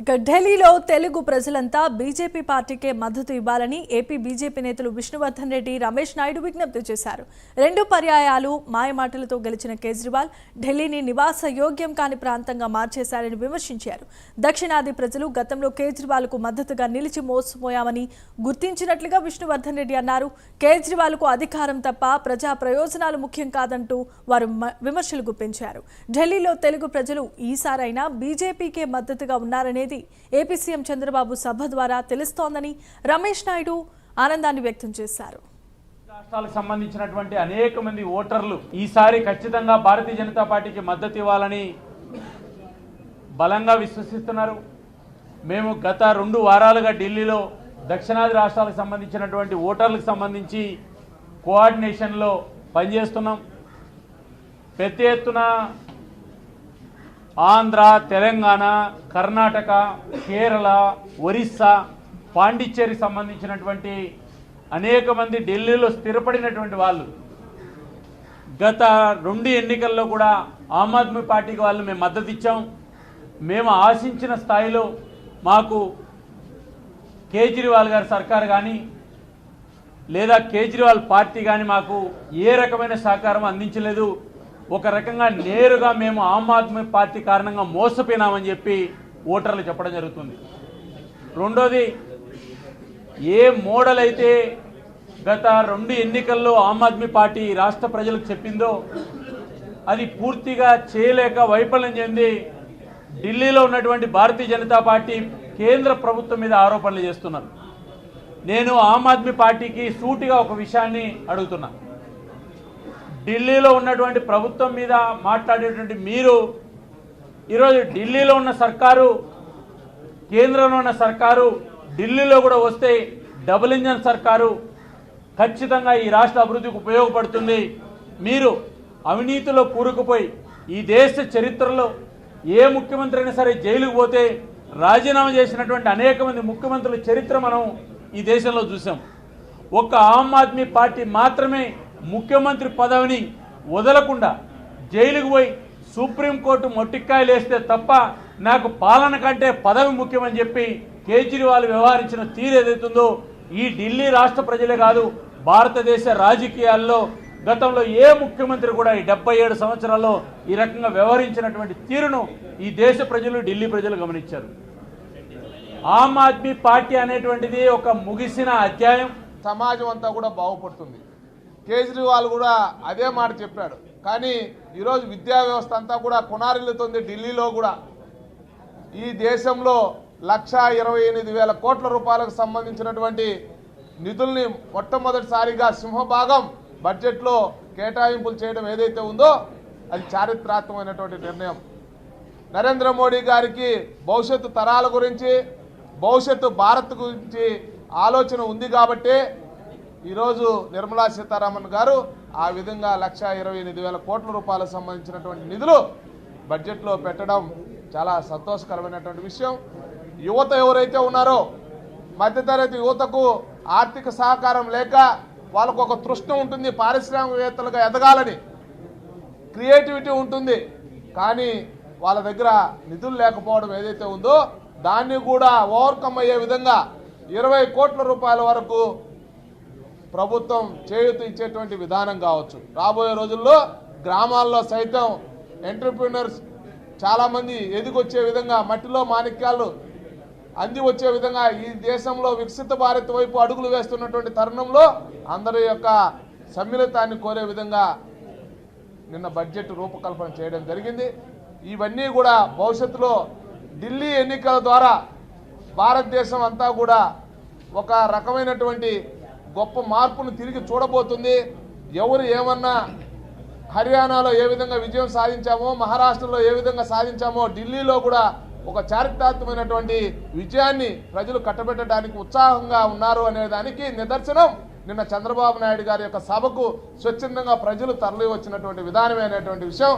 ఇక ఢిల్లీలో తెలుగు ప్రజలంతా బీజేపీ పార్టీకే మద్దతు ఇవ్వాలని ఏపీ బీజేపీ నేతలు విష్ణువర్ధన్ రెడ్డి, రమేష్ నాయుడు విజ్ఞప్తి చేశారు. 2 పర్యాయాలు మాయమాటలతో గెలిచిన కేజ్రీవాల్ ఢిల్లీని నివాస యోగ్యం కాని ప్రాంతంగా మార్చేశారని విమర్శించారు. దక్షిణాది ప్రజలు గతంలో కేజ్రీవాల్కు మద్దతుగా నిలిచి మోసపోయామని గుర్తించినట్లుగా విష్ణువర్ధన్ రెడ్డి అన్నారు. కేజ్రీవాల్కు అధికారం తప్ప ప్రజా ప్రయోజనాలు ముఖ్యం కాదంటూ వారు విమర్శలు గుప్పించారు. ఢిల్లీలో తెలుగు ప్రజలు ఈసారైనా బీజేపీకే మద్దతుగా ఉన్నారనేది ఏపీ సీఎం చంద్రబాబు సభ ద్వారా తెలుస్తోందని రమేష్ నాయుడు ఆనందాన్ని వ్యక్తం చేశారు. రాష్ట్రాలకు సంబంధించినటువంటి అనేక మంది ఓటర్లు ఈసారి ఖచ్చితంగా భారతీయ జనతా పార్టీకి మద్దతు ఇవ్వాలని బలంగా విశ్వసిస్తున్నారు. మేము గత 2 వారాలుగా ఢిల్లీలో దక్షిణాది రాష్ట్రాలకు సంబంధించినటువంటి ఓటర్లకు సంబంధించి కోఆర్డినేషన్లో పనిచేస్తున్నాం. పెద్ద ఎత్తున ఆంధ్ర, తెలంగాణ, కర్ణాటక, కేరళ, ఒరిస్సా, పాండిచ్చేరికి సంబంధించినటువంటి అనేక మంది ఢిల్లీలో స్థిరపడినటువంటి వాళ్ళు గత 2 ఎన్నికల్లో కూడా ఆమ్ ఆద్మీ పార్టీకి వాళ్ళు మేము మద్దతు ఇచ్చాం. మేము ఆశించిన స్థాయిలో మాకు కేజ్రీవాల్ గారి సర్కారు కానీ లేదా కేజ్రీవాల్ పార్టీ కానీ మాకు ఏ రకమైన సహకారం అందించలేదు. ఒక రకంగా నేరుగా మేము ఆమ్ ఆద్మీ పార్టీ కారణంగా మోసపోయినామని చెప్పి ఓటర్లు చెప్పడం జరుగుతుంది. రెండోది, ఏ మోడల్ అయితే గత 2 ఎన్నికల్లో ఆమ్ ఆద్మీ పార్టీ రాష్ట్ర ప్రజలకు చెప్పిందో అది పూర్తిగా చేయలేక వైఫల్యం చెంది ఢిల్లీలో ఉన్నటువంటి భారతీయ జనతా పార్టీ కేంద్ర ప్రభుత్వం మీద ఆరోపణలు చేస్తున్నారు. నేను ఆమ్ ఆద్మీ పార్టీకి సూటిగా ఒక విషయాన్ని అడుగుతున్నా. ఢిల్లీలో ఉన్నటువంటి ప్రభుత్వం మీద మాట్లాడేటువంటి మీరు ఈరోజు ఢిల్లీలో ఉన్న సర్కారు, కేంద్రంలో ఉన్న సర్కారు ఢిల్లీలో కూడా వస్తే డబుల్ ఇంజన్ సర్కారు ఖచ్చితంగా ఈ రాష్ట్ర అభివృద్ధికి ఉపయోగపడుతుంది. మీరు అవినీతిలో కూరుకుపోయి ఈ దేశ చరిత్రలో ఏ ముఖ్యమంత్రి అయినా సరే జైలుకు పోతే రాజీనామా చేసినటువంటి అనేక మంది ముఖ్యమంత్రుల చరిత్ర మనం ఈ దేశంలో చూసాం. ఒక్క ఆమ్ ఆద్మీ పార్టీ మాత్రమే ముఖ్యమంత్రి పదవిని వదలకుండా జైలుకు పోయి సుప్రీంకోర్టు మొట్టికాయలు వేస్తే తప్ప నాకు పాలన కంటే పదవి ముఖ్యమని చెప్పి కేజ్రీవాల్ వ్యవహరించిన తీరు ఏదైతుందో ఈ ఢిల్లీ రాష్ట్ర ప్రజలే కాదు, భారతదేశ రాజకీయాల్లో గతంలో ఏ ముఖ్యమంత్రి కూడా ఈ 77 సంవత్సరాల్లో ఈ రకంగా వ్యవహరించినటువంటి తీరును ఈ దేశ ప్రజలు, ఢిల్లీ ప్రజలు గమనించారు. ఆమ్ ఆద్మీ పార్టీ అనేటువంటిది ఒక ముగిసిన అధ్యాయం. సమాజం అంతా కూడా బాగుపడుతుంది. కేజ్రీవాల్ కూడా అదే మాట చెప్పాడు. కానీ ఈరోజు విద్యా వ్యవస్థ అంతా కూడా కొనారిల్లుతుంది. ఢిల్లీలో కూడా ఈ దేశంలో 1,28,000 కోట్ల రూపాయలకు సంబంధించినటువంటి నిధుల్ని మొట్టమొదటిసారిగా సింహభాగం బడ్జెట్లో కేటాయింపులు చేయడం ఏదైతే ఉందో అది చారిత్రాత్మకమైనటువంటి నిర్ణయం. నరేంద్ర మోడీ గారికి భవిష్యత్తు తరాల గురించి, భవిష్యత్తు భారత్ గురించి ఆలోచన ఉంది కాబట్టి ఈరోజు నిర్మలా సీతారామన్ గారు ఆ విధంగా 1,28,000 కోట్ల రూపాయలకు సంబంధించినటువంటి నిధులు బడ్జెట్లో పెట్టడం చాలా సంతోషకరమైనటువంటి విషయం. యువత ఎవరైతే ఉన్నారో మధ్యతరగతి యువతకు ఆర్థిక సహకారం లేక వాళ్ళకు ఒక తృష్ణ ఉంటుంది, పారిశ్రామికవేత్తలుగా ఎదగాలని క్రియేటివిటీ ఉంటుంది. కానీ వాళ్ళ దగ్గర నిధులు లేకపోవడం ఏదైతే ఉందో దాన్ని కూడా ఓవర్కమ్ అయ్యే విధంగా 20 కోట్ల రూపాయల వరకు ప్రభుత్వం చేయూత ఇచ్చేటువంటి విధానం కావచ్చు. రాబోయే రోజుల్లో గ్రామాల్లో సైతం ఎంటర్ప్రీనర్స్ చాలామంది ఎదిగొచ్చే విధంగా, మట్టిలో మాణిక్యాలు అంది వచ్చే విధంగా ఈ దేశంలో వికసిత భారత్ వైపు అడుగులు వేస్తున్నటువంటి తరుణంలో అందరి యొక్క సమ్మిళితాన్ని కోరే విధంగా నిన్న బడ్జెట్ రూపకల్పన చేయడం జరిగింది. ఇవన్నీ కూడా భవిష్యత్తులో ఢిల్లీ ఎన్నికల ద్వారా భారతదేశం అంతా కూడా ఒక రకమైనటువంటి గొప్ప మార్పును తిరిగి చూడబోతుంది. ఎవరు ఏమన్నా హర్యానాలో ఏ విధంగా విజయం సాధించామో, మహారాష్ట్రలో ఏ విధంగా సాధించామో ఢిల్లీలో కూడా ఒక చారిత్రాత్మకమైనటువంటి విజయాన్ని ప్రజలు కట్టబెట్టడానికి ఉత్సాహంగా ఉన్నారు అనే దానికి నిదర్శనం నిన్న చంద్రబాబు నాయుడు గారి యొక్క సభకు స్వచ్ఛందంగా ప్రజలు తరలి వచ్చినటువంటి విధానమే అనేటువంటి విషయం